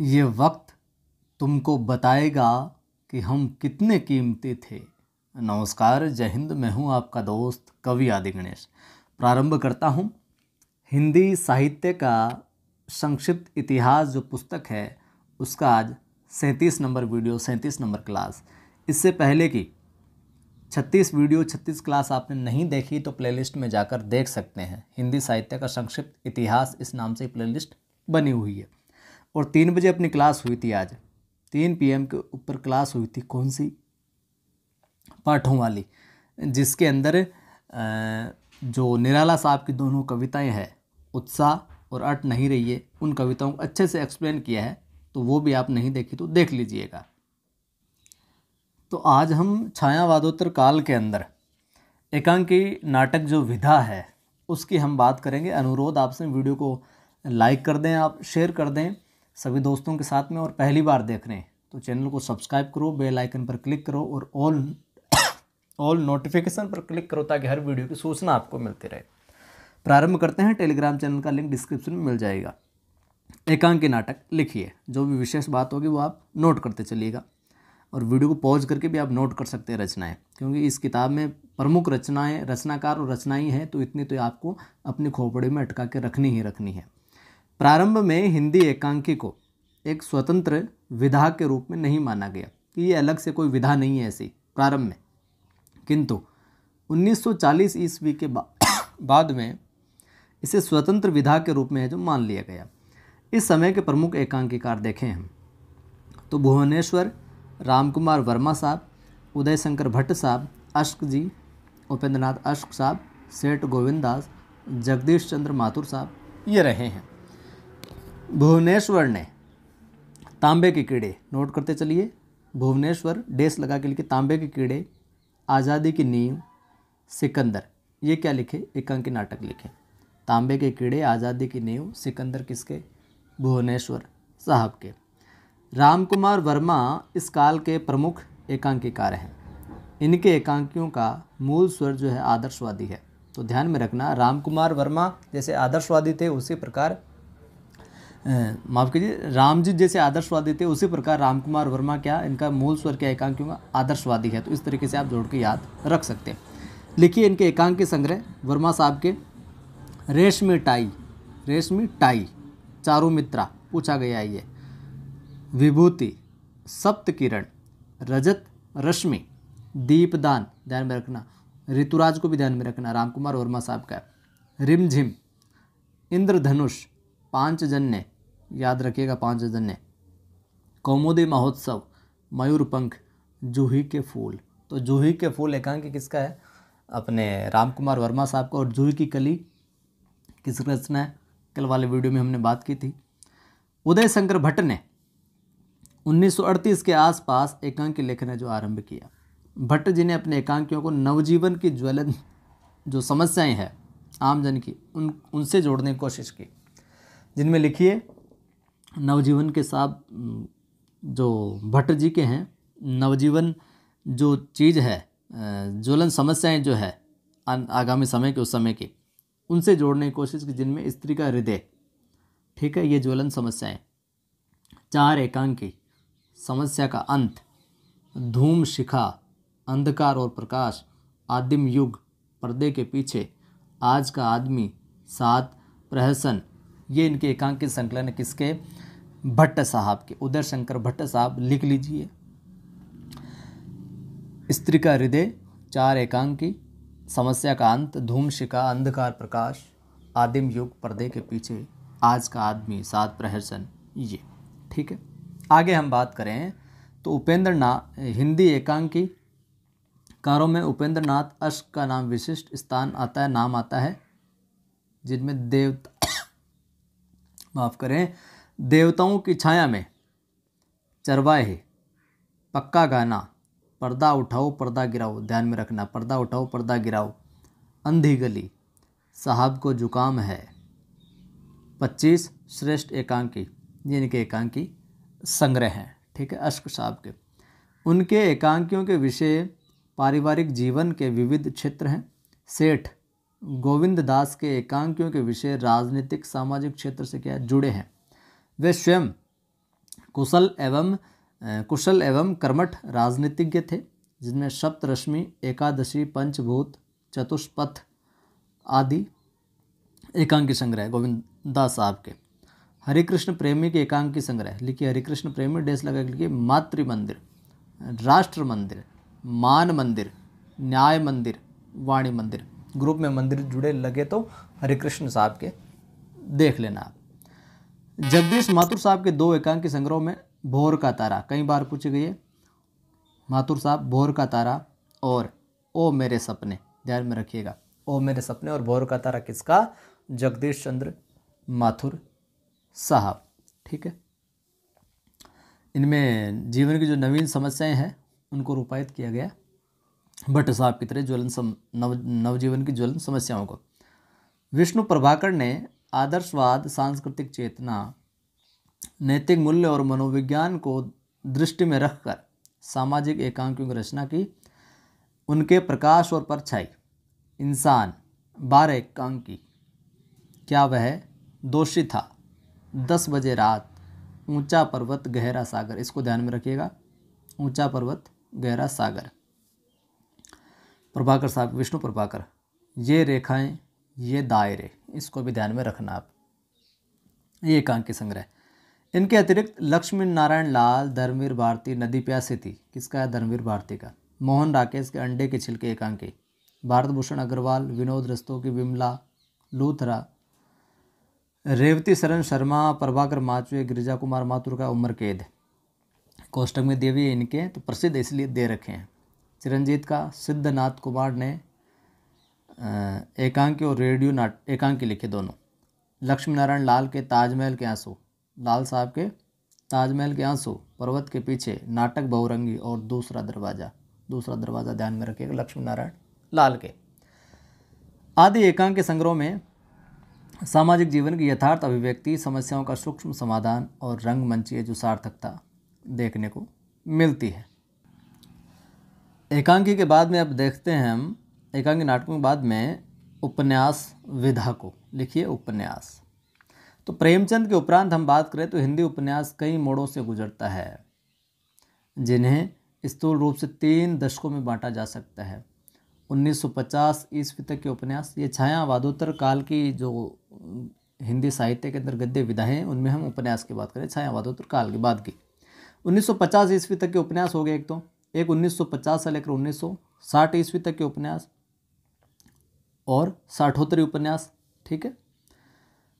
ये वक्त तुमको बताएगा कि हम कितने कीमती थे। नमस्कार, जय हिंद। मैं हूँ आपका दोस्त कवि आदि गणेश। प्रारंभ करता हूँ हिंदी साहित्य का संक्षिप्त इतिहास जो पुस्तक है उसका आज 37 नंबर वीडियो, 37 नंबर क्लास। इससे पहले की 36 वीडियो 36 क्लास आपने नहीं देखी तो प्लेलिस्ट में जाकर देख सकते हैं। हिंदी साहित्य का संक्षिप्त इतिहास इस नाम से प्लेलिस्ट बनी हुई है। और 3 बजे अपनी क्लास हुई थी। आज 3 PM के ऊपर क्लास हुई थी। कौन सी? पाठों वाली, जिसके अंदर जो निराला साहब की दोनों कविताएं हैं, उत्साह और अट नहीं रही है, उन कविताओं को अच्छे से एक्सप्लेन किया है। तो वो भी आप नहीं देखी तो देख लीजिएगा। तो आज हम छायावादोत्तर काल के अंदर एकांकी नाटक जो विधा है उसकी हम बात करेंगे। अनुरोध आपसे वीडियो को लाइक कर दें, आप शेयर कर दें सभी दोस्तों के साथ में। और पहली बार देख रहे हैं तो चैनल को सब्सक्राइब करो, बेल आइकन पर क्लिक करो और ऑल नोटिफिकेशन पर क्लिक करो ताकि हर वीडियो की सूचना आपको मिलती रहे। प्रारंभ करते हैं। टेलीग्राम चैनल का लिंक डिस्क्रिप्शन में मिल जाएगा। एकांकी नाटक लिखिए, जो भी विशेष बात होगी वो आप नोट करते चलिएगा और वीडियो को पॉज करके भी आप नोट कर सकते हैं रचनाएं, क्योंकि इस किताब में प्रमुख रचनाएं, रचनाकार और रचनाएं हैं तो इतनी तो आपको अपनी खोपड़ी में अटका के रखनी ही रखनी है। प्रारंभ में हिंदी एकांकी को एक स्वतंत्र विधा के रूप में नहीं माना गया कि ये अलग से कोई विधा नहीं है ऐसी प्रारंभ में, किंतु 1940 ईस्वी के बाद में इसे स्वतंत्र विधा के रूप में है जो मान लिया गया। इस समय के प्रमुख एकांकीकार देखें हम तो भुवनेश्वर रामकुमार वर्मा साहब, उदय शंकर भट्ट साहब, अश्क जी, उपेंद्रनाथ अश्क साहब, सेठ गोविंद दास, जगदीश चंद्र माथुर साहब, ये रहे हैं। भुवनेश्वर ने तांबे के कीड़े, नोट करते चलिए, भुवनेश्वर डेस लगा के लिखे, तांबे के कीड़े, आज़ादी की नींव, सिकंदर, ये क्या लिखे? एकांकी नाटक लिखे। तांबे के कीड़े, आज़ादी की नींव, सिकंदर किसके? भुवनेश्वर साहब के। रामकुमार वर्मा इस काल के प्रमुख एकांकीकार हैं। इनके एकांकियों का मूल स्वर जो है आदर्शवादी है। तो ध्यान में रखना, रामकुमार वर्मा जैसे आदर्शवादी थे उसी प्रकार माफ़ कीजिए, राम जी जैसे आदर्शवादी थे उसी प्रकार रामकुमार वर्मा क्या, इनका मूल स्वर क्या एकांकियों का आदर्शवादी है। तो इस तरीके से आप जोड़ के याद रख सकते हैं। लिखिए इनके एकांकी संग्रह वर्मा साहब के। रेशमी टाई, चारुमित्रा पूछा गया है ये, विभूति, सप्त किरण, रजत रश्मि, दीपदान, ध्यान में रखना, ऋतुराज को भी ध्यान में रखना, रामकुमार वर्मा साहब का। रिमझिम, इंद्रधनुष, पांचजन्य, याद रखिएगा पांचजन्य, कौमुदी महोत्सव, मयूरपंख, जूही के फूल। तो जूही के फूल एकांकी किसका है? अपने रामकुमार वर्मा साहब का। और जूही की कली किस रचना है? कल वाले वीडियो में हमने बात की थी। उदय शंकर भट्ट ने 1938 के आसपास एकांकी लेखन जो आरंभ किया। भट्ट जी ने अपने एकांकियों को नवजीवन की ज्वलन जो समस्याएं हैं आमजन की, उनसे जोड़ने की कोशिश की, जिनमें लिखिए नवजीवन के साथ जो भट्ट जी के हैं, नवजीवन जो चीज़ है, ज्वलन समस्याएं जो है आगामी समय के, उस समय की, उनसे जोड़ने की कोशिश की, जिनमें स्त्री का हृदय, ठीक है, ये ज्वलन समस्याएं। 4 एकांकी, समस्या का अंत, धूम शिखा, अंधकार और प्रकाश, आदिम युग, पर्दे के पीछे, आज का आदमी, 7 प्रहसन, ये इनके एकांकी संकलन किसके? भट्ट साहब के, उदय शंकर भट्ट साहब। लिख लीजिए, स्त्री का हृदय, 4 एकांकी, समस्या का अंत, धूम शिखा, अंधकार प्रकाश, आदिम युग, पर्दे के पीछे, आज का आदमी, 7 प्रहसन, ये ठीक है। आगे हम बात करें तो हिंदी एकांकी कारों में उपेंद्रनाथ अश्क का नाम विशिष्ट स्थान आता है, नाम आता है, जिनमें देवताओं की छाया में, चरवाहे, पक्का गाना, पर्दा उठाओ पर्दा गिराओ, ध्यान में रखना, पर्दा उठाओ पर्दा गिराओ, अंधी गली, साहब को जुकाम है, 25 श्रेष्ठ एकांकी, ये इनके एकांकी संग्रह हैं, ठीक है, अश्क साहब के। उनके एकांकियों के विषय पारिवारिक जीवन के विविध क्षेत्र हैं। सेठ गोविंद दास के एकांकियों के विषय राजनीतिक सामाजिक क्षेत्र से क्या जुड़े हैं। वे स्वयं कुशल एवं कर्मठ राजनीतिज्ञ थे, जिनमें सप्तरश्मि, एकादशी, पंचभूत, चतुष्पथ आदि एकांकी संग्रह गोविंदा साहब के। हरिकृष्ण प्रेमी के एकांकी संग्रह लिखिए, हरिकृष्ण प्रेमी डेस लगा के लिखिए, मातृ मंदिर, राष्ट्र मंदिर, मान मंदिर, न्याय मंदिर, वाणी मंदिर। ग्रुप में मंदिर जुड़े लगे तो हरिकृष्ण साहब के देख लेना आप। जगदीश माथुर साहब के 2 एकांकी संग्रह में भोर का तारा कई बार पूछी गई है। माथुर साहब भोर का तारा और ओ मेरे सपने, ध्यान में रखिएगा, ओ मेरे सपने और भोर का तारा किसका? जगदीश चंद्र माथुर साहब। ठीक है, इनमें जीवन की जो नवीन समस्याएं हैं उनको रूपायित किया गया, भट्ट साहब की तरह नवजीवन की ज्वलन समस्याओं को। विष्णु प्रभाकर ने आदर्शवाद, सांस्कृतिक चेतना, नैतिक मूल्य और मनोविज्ञान को दृष्टि में रखकर सामाजिक एकांकियों की रचना की। उनके प्रकाश और परछाई, इंसान, 12 एकांकी, क्या वह दोषी था, 10 बजे रात, ऊंचा पर्वत गहरा सागर, इसको ध्यान में रखिएगा, ऊंचा पर्वत गहरा सागर। प्रभाकर साहब, विष्णु प्रभाकर, ये रेखाएं, ये दायरे, इसको भी ध्यान में रखना आप। ये एकांकी संग्रह। इनके अतिरिक्त लक्ष्मी नारायण लाल, धर्मवीर भारती, नदी प्यासी थी, किसका है? धर्मवीर भारती का। मोहन राकेश के अंडे के छिलके एकांकी, भारत भूषण अग्रवाल, विनोद रस्तोगी, विमला लूथरा, रेवती शरण शर्मा, प्रभाकर माचवे, गिरिजा कुमार माथुर का उम्र कैद, कोष्टक में दिए हुए इनके तो प्रसिद्ध इसलिए दे रखे हैं। चिरंजीत का सिद्धनाथ कुमार ने एकांकी और रेडियो एकांकी लिखे दोनों। लक्ष्मी नारायण लाल के ताजमहल के आंसू, लाल साहब के ताजमहल के आंसू, पर्वत के पीछे, नाटक बहुरंगी और दूसरा दरवाज़ा ध्यान में रखिएगा, लक्ष्मी नारायण लाल के। आदि एकांकी संग्रह में सामाजिक जीवन की यथार्थ अभिव्यक्ति, समस्याओं का सूक्ष्म समाधान और रंगमंचीय जो सार्थकता देखने को मिलती है। एकांकी के बाद में अब देखते हैं हम एकांकी नाटकों के बाद में उपन्यास विधा को। लिखिए उपन्यास। तो प्रेमचंद के उपरांत हम बात करें तो हिंदी उपन्यास कई मोड़ों से गुजरता है, जिन्हें स्थूल रूप से 3 दशकों में बांटा जा सकता है। 1950 ईस्वी तक के उपन्यास, ये छायावादोत्तर काल की जो हिंदी साहित्य के अंदर गद्य विधाएं हैं उनमें हम उपन्यास की बात करें, छायावादोत्तर काल के बाद की। 1950 ईस्वी तक के उपन्यास हो गए एक 1950 से लेकर 1960 ईस्वी तक के उपन्यास और साठोत्तरी उपन्यास। ठीक है,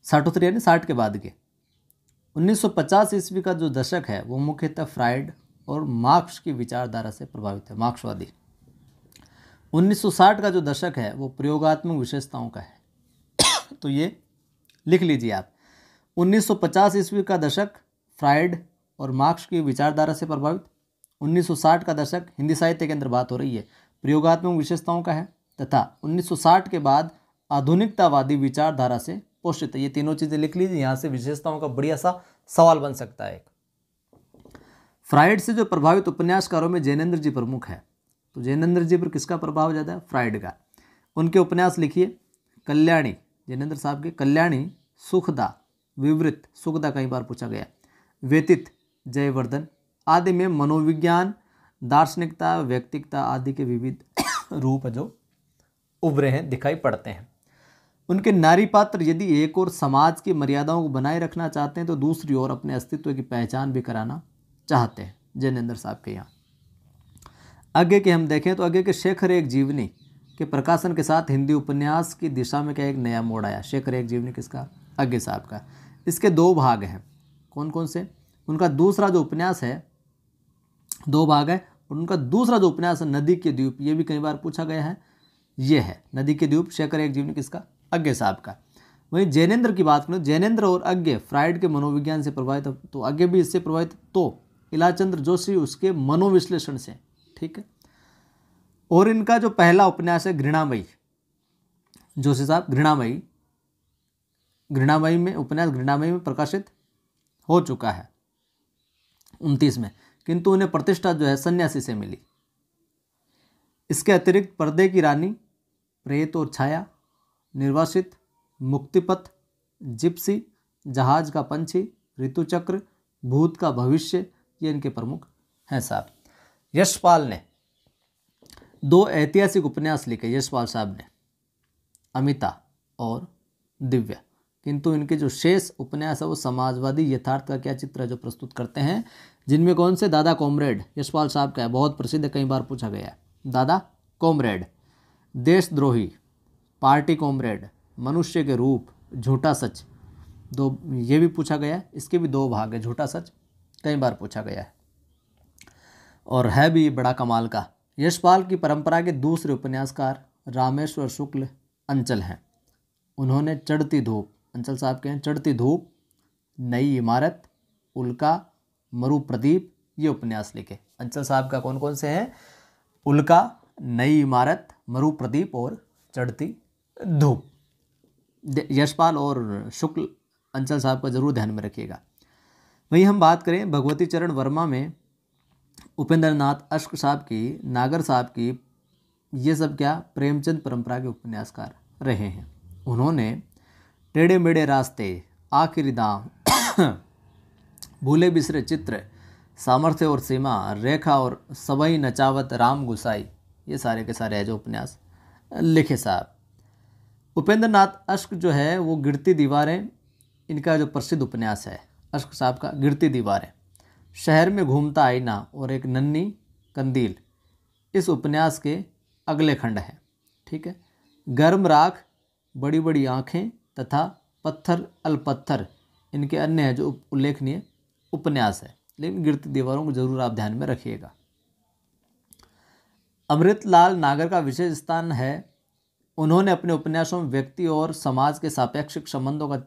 साठोत्तरी यानी 60 के बाद के। 1950 ईस्वी का जो दशक है वो मुख्यतः फ्राइड और मार्क्स की विचारधारा से प्रभावित है, मार्क्सवादी। 1960 का जो दशक है वो प्रयोगात्मक विशेषताओं का है। तो ये लिख लीजिए आप, 1950 ईस्वी का दशक फ्राइड और मार्क्स की विचारधारा से प्रभावित। 1960 का दशक हिंदी साहित्य के अंदर बात हो रही है, प्रयोगात्मक विशेषताओं का है, तथा 1960 के बाद आधुनिकतावादी विचारधारा से पोषित है। ये तीनों चीज़ें लिख लीजिए, यहाँ से विशेषताओं का बढ़िया सा सवाल बन सकता है। फ्राइड से जो प्रभावित उपन्यासकारों में जैनेन्द्र जी प्रमुख है, तो जैनेन्द्र जी पर किसका प्रभाव ज़्यादा है? फ्राइड का। उनके उपन्यास लिखिए, कल्याणी, जैनेन्द्र साहब के कल्याणी, सुखदा, विवृत, सुखदा कई बार पूछा गया, व्यतीत, जयवर्धन आदि में मनोविज्ञान, दार्शनिकता, व्यक्तिकता आदि के विविध रूप जो उभरे हैं, दिखाई पड़ते हैं। उनके नारी पात्र यदि एक और समाज की मर्यादाओं को बनाए रखना चाहते हैं तो दूसरी ओर अपने अस्तित्व की पहचान भी कराना चाहते हैं, जैनेन्द्र साहब के यहाँ। आगे के हम देखें तो आगे के शेखर एक जीवनी के प्रकाशन के साथ हिंदी उपन्यास की दिशा में क्या एक नया मोड़ आया। शेखर एक जीवनी किसका? आगे साहब का। इसके 2 भाग हैं। कौन कौन से? उनका दूसरा जो उपन्यास है, 2 भाग है, और उनका दूसरा जो उपन्यास है नदी के द्वीप, ये भी कई बार पूछा गया है, ये है नदी के द्वीप, शेखर एक जीवनी किसका? अज्ञे साहब का। वहीं जैनेन्द्र की बात करें, जैनेन्द्र और अज्ञे फ्राइड के मनोविज्ञान से प्रभावित, तो अज्ञे भी इससे प्रभावित, तो इलाचंद्र जोशी उसके मनोविश्लेषण से। ठीक है, और इनका जो पहला उपन्यास है घृणामयी, जोशी साहब घृणामयी में उपन्यास घृणामयी में प्रकाशित हो चुका है 29 में, किंतु उन्हें प्रतिष्ठा जो है सन्यासी से मिली। इसके अतिरिक्त पर्दे की रानी, प्रेत और छाया, निर्वासित, मुक्तिपथ, जिप्सी, जहाज का पंछी, ऋतुचक्र, भूत का भविष्य, ये इनके प्रमुख हैं साहब। यशपाल ने 2 ऐतिहासिक उपन्यास लिखे, यशपाल साहब ने, अमिता और दिव्या, किंतु इनके जो शेष उपन्यास है वो समाजवादी यथार्थ का क्या चित्र है जो प्रस्तुत करते हैं, जिनमें कौन से, दादा कॉमरेड यशपाल साहब का है, बहुत प्रसिद्ध है, कई बार पूछा गया है, दादा कॉमरेड, देशद्रोही, पार्टी कॉमरेड, मनुष्य के रूप, झूठा सच, ये भी पूछा गया है, इसके भी 2 भाग है, झूठा सच कई बार पूछा गया है और है भी बड़ा कमाल का। यशपाल की परंपरा के दूसरे उपन्यासकार रामेश्वर शुक्ल अंचल हैं। उन्होंने चढ़ती धूप, अंचल साहब के हैं, चढ़ती धूप, नई इमारत, उल्का, मरु प्रदीप, ये उपन्यास लिखे। अंचल साहब का कौन कौन से हैं, उल्का, नई इमारत, मरु प्रदीप और चढ़ती धूप। यशपाल और शुक्ल अंचल साहब का जरूर ध्यान में रखिएगा। वहीं हम बात करें भगवती चरण वर्मा में उपेंद्र नाथ अश्क साहब की, नागर साहब की, ये सब क्या प्रेमचंद परंपरा के उपन्यासकार रहे हैं। उन्होंने टेढ़े मेढ़े रास्ते, आखिरी दाम, भूले बिसरे चित्र, सामर्थ्य और सीमा, रेखा और सबई नचावत, राम गुसाई, ये सारे के सारे हैं जो उपन्यास लिखे साहब। उपेंद्र नाथ अश्क जो है वो गिरती दीवारें, इनका जो प्रसिद्ध उपन्यास है अश्क साहब का, गिरती दीवारें, शहर में घूमता आईना और एक नन्ही कंदील, इस उपन्यास के अगले खंड हैं। ठीक है। गर्म राख, बड़ी बड़ी आँखें तथा पत्थर अलपत्थर, इनके अन्य है जो उल्लेखनीय उपन्यास है, लेकिन गिरती दीवारों को जरूर आप ध्यान में रखिएगा। अमृतलाल नागर का विशेष स्थान है, उन्होंने अपने उपन्यासों में व्यक्ति और समाज के सापेक्षिक संबंधों का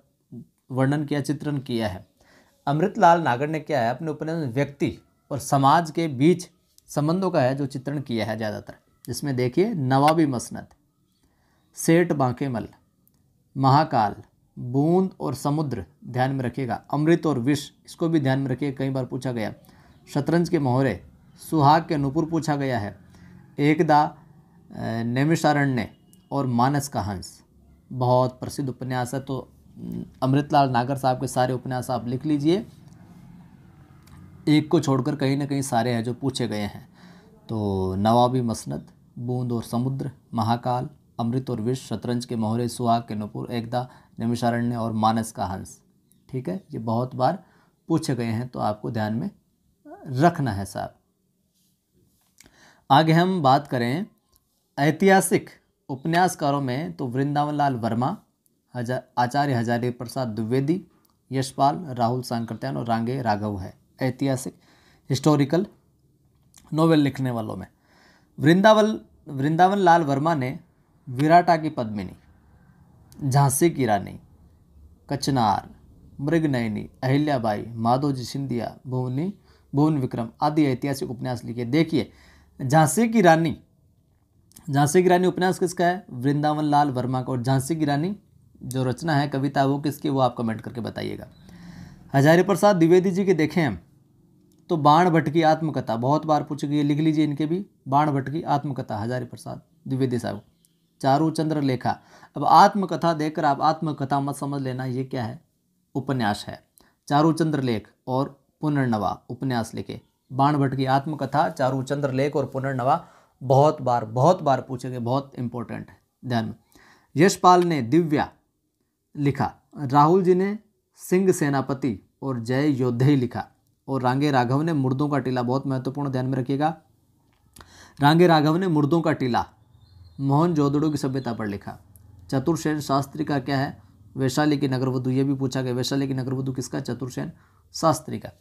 वर्णन किया, चित्रण किया है। अमृतलाल नागर ने क्या है, अपने उपन्यास में व्यक्ति और समाज के बीच संबंधों का है जो चित्रण किया है ज़्यादातर, जिसमें देखिए नवाबी मसनद, सेठ बांकेमल, महाकाल, बूंद और समुद्र, ध्यान में रखिएगा, अमृत और विष, इसको भी ध्यान में रखिएगा, कई बार पूछा गया, शतरंज के मोहरे, सुहाग के नुपुर पूछा गया है, एकदा नैमिषारण्य और मानस का हंस, बहुत प्रसिद्ध उपन्यास है। तो अमृतलाल नागर साहब के सारे उपन्यास आप लिख लीजिए, एक को छोड़कर कहीं ना कहीं सारे हैं जो पूछे गए हैं। तो नवाबी मसनद, बूंद और समुद्र, महाकाल, अमृत और विष, शतरंज के मोहरे, सुहाग के नुपुर, एकदा नैमिषारण्य और मानस का हंस। ठीक है, ये बहुत बार पूछे गए हैं तो आपको ध्यान में रखना है साहब। आगे हम बात करें ऐतिहासिक उपन्यासकारों में, तो वृंदावन लाल वर्मा, आचार्य हजारी प्रसाद द्विवेदी, यशपाल, राहुल सांकृत्यायन और रांगे राघव है ऐतिहासिक हिस्टोरिकल नोवेल लिखने वालों में। वृंदावन लाल वर्मा ने विराटा की पद्मिनी, झांसी की रानी, कचनार, मृगनयनी, अहिल्याबाई, माधोजी सिंधिया, भुवन विक्रम आदि ऐतिहासिक उपन्यास लिखे। देखिए झांसी की रानी उपन्यास किसका है, वृंदावन लाल वर्मा का, और झांसी की रानी जो रचना है, कविता, वो किसकी, वो आप कमेंट करके बताइएगा। हजारी प्रसाद द्विवेदी जी के देखें हम तो बाण भट्ट की आत्मकथा बहुत बार पूछी गई, लिख लीजिए इनके भी, बाण भट्ट की आत्मकथा हजारी प्रसाद द्विवेदी साहब। चारुचंद्र लेखा, अब आत्मकथा देखकर आप आत्मकथा मत समझ लेना, ये क्या है, उपन्यास है। चारुचंद्र लेख और पुनर्नवा उपन्यास लिखे। बाण भट्ट की आत्मकथा, चारुचंद्र लेख और पुनर्नवा बहुत बार पूछे गए, बहुत इंपॉर्टेंट है, ध्यान में। यशपाल ने दिव्या लिखा, राहुल जी ने सिंह सेनापति और जय योद्धे लिखा, और रांगे राघव ने मुर्दों का टीला, बहुत महत्वपूर्ण, ध्यान में रखिएगा। रांगे राघव ने मुर्दों का टीला मोहन जोदड़ो की सभ्यता पर लिखा। चतुर्सेन शास्त्री का क्या है, वैशाली की नगरवधु, ये भी पूछा गया, वैशाली की नगरवधु किसका, चतुर्सेन शास्त्री का।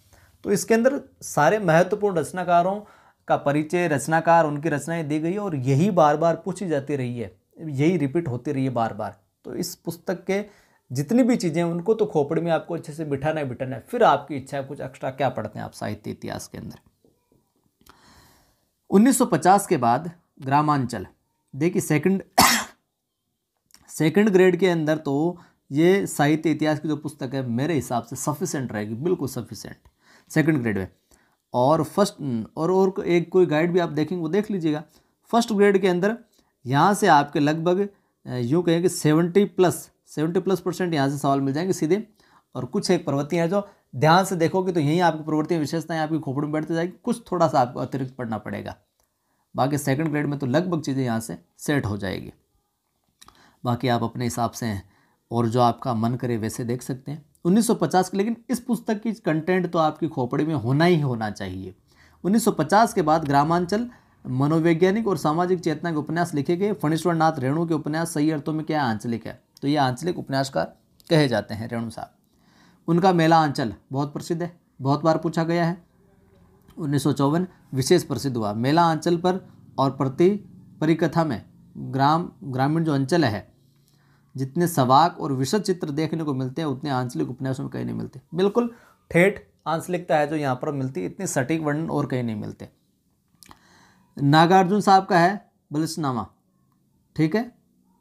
तो इसके अंदर सारे महत्वपूर्ण रचनाकारों का परिचय, रचनाकार, उनकी रचनाएं दी गई है, और यही बार बार पूछी जाती रही है, यही रिपीट होती रही है बार बार। तो इस पुस्तक के जितनी भी चीज़ें हैं उनको तो खोपड़ी में आपको अच्छे से बिठाना है, फिर आपकी इच्छा है कुछ एक्स्ट्रा क्या पढ़ते हैं आप साहित्य इतिहास के अंदर। 1950 के बाद ग्रामांचल, देखिए सेकंड ग्रेड के अंदर तो ये साहित्य इतिहास की जो पुस्तक है मेरे हिसाब से सफिशिएंट रहेगी, बिल्कुल सफिशिएंट सेकंड ग्रेड में। और फर्स्ट और एक कोई गाइड भी आप देखेंगे वो देख लीजिएगा। फर्स्ट ग्रेड के अंदर यहाँ से आपके लगभग यूँ कहें कि 70+ % यहाँ से सवाल मिल जाएंगे सीधे, और कुछ एक प्रवृत्तियाँ हैं जो ध्यान से देखोगे तो यहीं आपकी प्रवृत्तियाँ विशेषताएं आपकी खोपड़ी में बैठती जाएगी, कुछ थोड़ा सा आपको अतिरिक्त पढ़ना पड़ेगा। बाकी सेकंड ग्रेड में तो लगभग चीज़ें यहाँ से सेट हो जाएगी। बाकी आप अपने हिसाब से हैं और जो आपका मन करे वैसे देख सकते हैं। 1950 की, लेकिन इस पुस्तक की कंटेंट तो आपकी खोपड़ी में होना ही होना चाहिए। 1950 के बाद ग्रामांचल, मनोवैज्ञानिक और सामाजिक चेतना के उपन्यास लिखे गए। फणीश्वर नाथ रेणु के उपन्यास सही अर्थों में क्या आंचलिक है, तो ये आंचलिक उपन्यासकार कहे जाते हैं रेणु साहब। उनका मेला आंचल बहुत प्रसिद्ध है, बहुत बार पूछा गया है। 1954 विशेष प्रसिद्ध हुआ। मेला आंचल पर और प्रति परिकथा में ग्रामीण जो अंचल है, जितने सवाक और विशद चित्र देखने को मिलते हैं उतने आंचलिक उपन्यासों में कहीं नहीं मिलते। बिल्कुल ठेठ आंचलिकता है जो यहाँ पर मिलती है, इतनी सटीक वर्णन और कहीं नहीं मिलते। नागार्जुन साहब का है बलिस्नामा, ठीक है,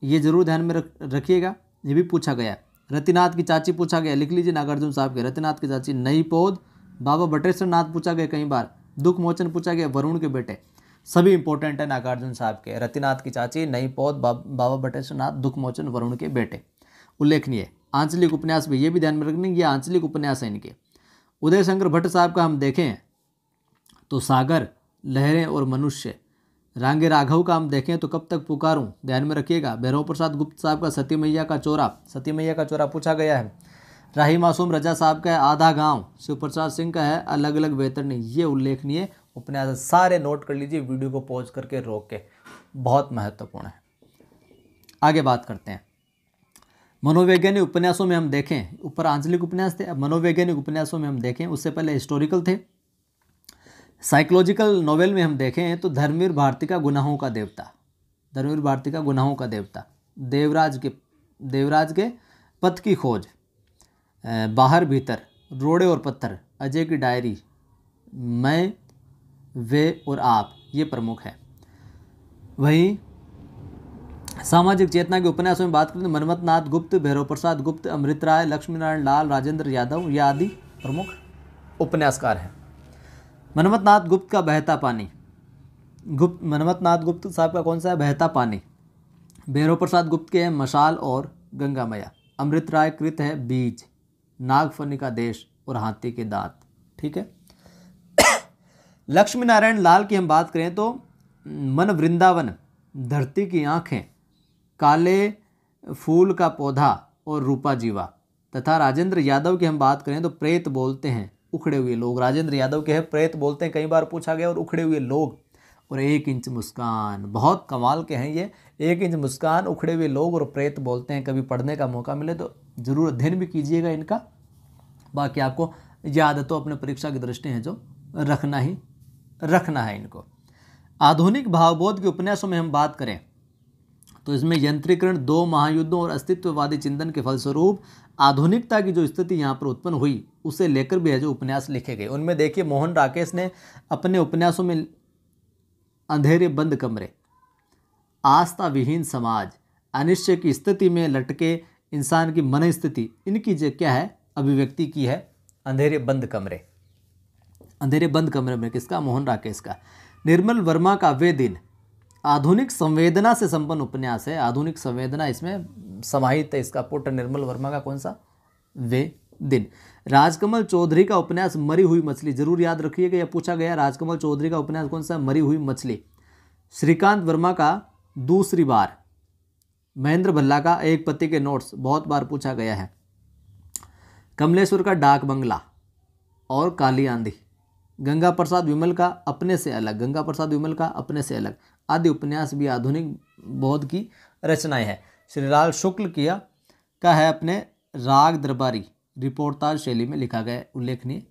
ये जरूर ध्यान में रखिएगा, ये भी पूछा गया है। रतिनाथ की चाची पूछा गया, लिख लीजिए नागार्जुन साहब के रतिनाथ की चाची। नई पौध, बाबा बटेश्वर नाथ पूछा गया कई बार। दुख मोचन पूछा गया, वरुण के बेटे, सभी इंपॉर्टेंट है नागार्जुन साहब के। रतिनाथ की चाची, नई पौध, बाबा बटेश्वर नाथ, दुख मोचन, वरुण के बेटे उल्लेखनीय। आंचलिक उपन्यास भी, ये भी ध्यान में रखने, ये आंचलिक उपन्यास है इनके। उदय शंकर भट्ट साहब का हम देखें तो सागर, लहरें और मनुष्य। रांगे राघव का हम देखें तो कब तक पुकारूं, ध्यान में रखिएगा। भैरव प्रसाद गुप्त साहब का सती मैया का चोरा, सती मैया का चोरा पूछा गया है। राही मासूम रजा साहब का है आधा गांव। शिव प्रसाद सिंह का है अलग अलग वेतरनी। ये उल्लेखनीय उपन्यास, सारे नोट कर लीजिए, वीडियो को पॉज करके रोक के, बहुत महत्वपूर्ण है। आगे बात करते हैं। मनोवैज्ञानिक उपन्यासों में हम देखें, ऊपर आंचलिक उपन्यास थे, अब मनोवैज्ञानिक उपन्यासों में हम देखें, उससे पहले हिस्टोरिकल थे। साइकोलॉजिकल नॉवेल में हम देखें तो धर्मवीर भारती का गुनाहों का देवता, धर्मवीर भारती का गुनाहों का देवता, देवराज के पथ की खोज, बाहर भीतर, रोड़े और पत्थर, अजय की डायरी, मैं, वे और आप, ये प्रमुख है। वहीं सामाजिक चेतना के उपन्यासों में बात करें तो मनमथ नाथ गुप्त, भैरव प्रसाद गुप्त, अमृत राय, लक्ष्मी नारायण लाल, राजेंद्र यादव, ये आदि प्रमुख उपन्यासकार हैं। मनमथ नाथ गुप्त का बहता पानी, मनमथ नाथ गुप्त साहब का कौन सा है, बहता पानी। भैरव प्रसाद गुप्त के हैं मशाल और गंगा मैया। अमृत राय कृत है बीज, नागफनी का देश और हाथी के दांत, ठीक है। लक्ष्मी नारायण लाल की हम बात करें तो मन वृंदावन, धरती की आंखें, काले फूल का पौधा और रूपा जीवा। तथा राजेंद्र यादव की हम बात करें तो प्रेत बोलते हैं, उखड़े हुए लोग। राजेंद्र यादव के हैं प्रेत बोलते हैं, कई बार पूछा गया, और उखड़े हुए लोग और 1 इंच मुस्कान, बहुत कमाल के हैं ये। 1 इंच मुस्कान, उखड़े हुए लोग और प्रेत बोलते हैं। कभी पढ़ने का मौका मिले तो जरूर अध्ययन भी कीजिएगा इनका। बाकी आपको याद है तो अपने परीक्षा की दृष्टि है जो रखना है इनको। आधुनिक भावबोध के उपन्यासों में हम बात करें तो इसमें यंत्रीकरण, 2 महायुद्धों और अस्तित्ववादी चिंतन के फलस्वरूप आधुनिकता की जो स्थिति यहाँ पर उत्पन्न हुई उसे लेकर भी है जो उपन्यास लिखे गए। उनमें देखिए मोहन राकेश ने अपने उपन्यासों में अंधेरे बंद कमरे, आस्था विहीन समाज, अनिश्चय की स्थिति में लटके इंसान की मन स्थिति, इनकी जो क्या है अभिव्यक्ति की है अंधेरे बंद कमरे। अंधेरे बंद कमरे में किसका, मोहन राकेश का। निर्मल वर्मा का वे दिन, आधुनिक संवेदना से संपन्न उपन्यास है। आधुनिक संवेदना इसमें समाहित है, इसका पुट निर्मल वर्मा का कौन सा, वे दिन। राजकमल चौधरी का उपन्यास मरी हुई मछली, जरूर याद रखिएगा, यह पूछा गया। राजकमल चौधरी का उपन्यास कौन सा, मरी हुई मछली। श्रीकांत वर्मा का दूसरी बार। महेंद्र भल्ला का एक पत्ती के नोट्स, बहुत बार पूछा गया है। कमलेश्वर का डाक बंगला और काली आंधी। गंगा प्रसाद विमल का अपने से अलग, गंगा प्रसाद विमल का अपने से अलग, आदि उपन्यास भी आधुनिक बौद्ध की रचनाएं हैं। श्रीलाल शुक्ल का है अपने राग दरबारी, रिपोर्टाज शैली में लिखा गया उल्लेखनीय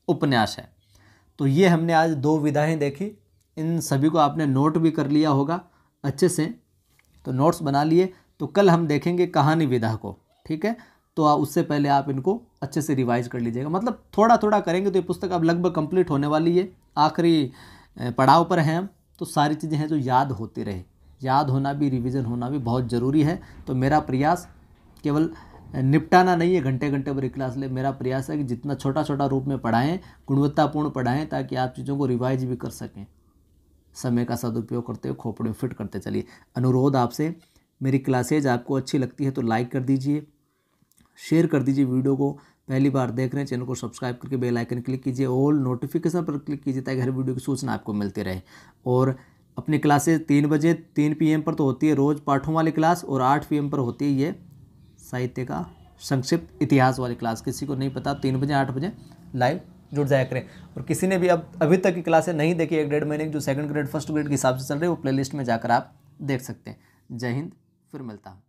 उपन्यास है। तो ये हमने आज 2 विधाएं देखी, इन सभी को आपने नोट भी कर लिया होगा अच्छे से, तो नोट्स बना लिए। तो कल हम देखेंगे कहानी विधा को, ठीक है। तो उससे पहले आप इनको अच्छे से रिवाइज कर लीजिएगा, मतलब थोड़ा थोड़ा करेंगे तो ये पुस्तक अब लगभग कंप्लीट होने वाली है, आखिरी पड़ाव पर हैं हम। तो सारी चीज़ें हैं जो याद होती रहे, याद होना भी, रिवीजन होना भी बहुत ज़रूरी है। तो मेरा प्रयास केवल निपटाना नहीं है, घंटे घंटे भर क्लास ले, मेरा प्रयास है कि जितना छोटा छोटा रूप में पढ़ाएं, गुणवत्तापूर्ण पढ़ाएं, ताकि आप चीज़ों को रिवाइज भी कर सकें। समय का सदुपयोग करते हुए खोपड़ी में फिट करते चलिए। अनुरोध आपसे, मेरी क्लासेज आपको अच्छी लगती है तो लाइक कर दीजिए, शेयर कर दीजिए वीडियो को, पहली बार देख रहे हैं चैनल को सब्सक्राइब करके बेल आइकन क्लिक कीजिए, ऑल नोटिफिकेशन पर क्लिक कीजिए ताकि हर वीडियो की सूचना आपको मिलती रहे। और अपनी क्लासेस 3 बजे 3 PM पर तो होती है रोज़ पाठों वाली क्लास, और 8 PM पर होती है ये साहित्य का संक्षिप्त इतिहास वाली क्लास। किसी को नहीं पता 3 बजे 8 बजे लाइव जुड़ जाया करें। और किसी ने भी अभी तक की क्लासें नहीं देखी 1-1.5 महीने की, जो 2nd ग्रेड 1st ग्रेड के हिसाब से चल रही है, वो प्लेलिस्ट में जाकर आप देख सकते हैं। जय हिंद, फिर मिलता हूँ।